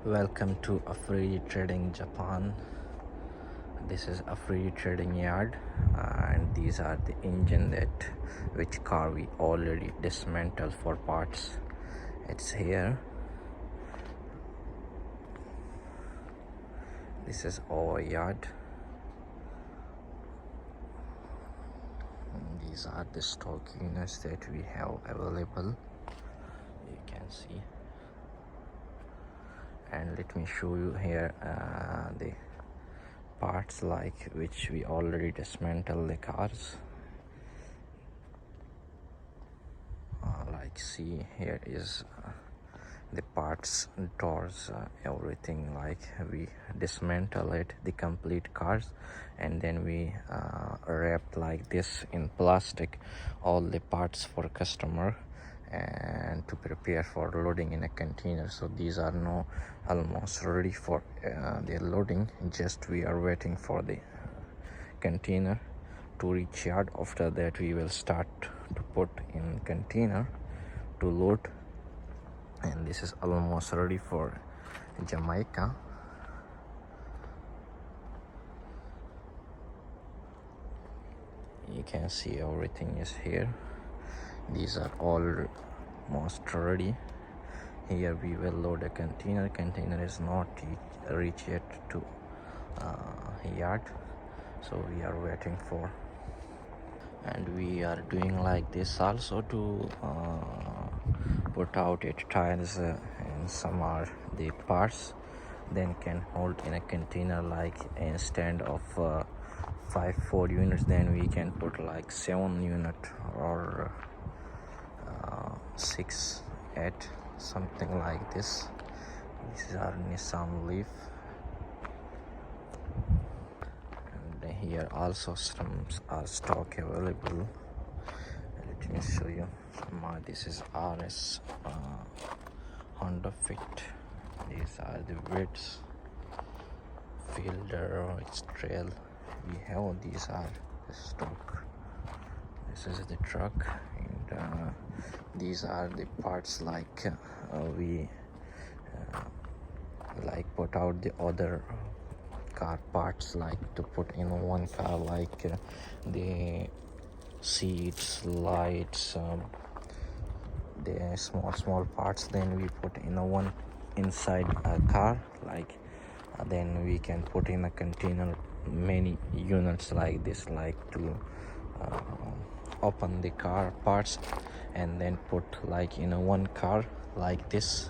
Welcome to Afridi Trading Japan. This is Afridi Trading Yard, and these are the engine that which car we already dismantled for parts. It's here. This is our yard. And these are the stock units that we have available. You can see. And let me show you here the parts like which we already dismantled the cars. Like see, here is the parts, doors, everything. Like we dismantle it, the complete cars, and then we wrapped like this in plastic all the parts for customer and to prepare for loading in a container. So these are now almost ready for their loading. Just we are waiting for the container to reach yard. After that we will start to put in container to load, and this is almost ready for Jamaica. You can see everything is here. These are all almost ready. Here we will load a container. Container is not reached yet to yard, so we are waiting for. And we are doing like this also to put out it tires and some are the parts, then can hold in a container. Like instead of 4 units, then we can put like 7 unit or 6, 8, something like this. This is our Nissan Leaf. And here also some stock available. Let me show you. This is RS Honda Fit. These are the widths, fielder, its trail. We have these are the stock. This is the truck, and these are the parts like we like put out the other car parts, like to put in one car, like the seats, lights, the small parts. Then we put in a one inside a car, like then we can put in a container many units like this, like to open the car parts and then put like in a one car like this.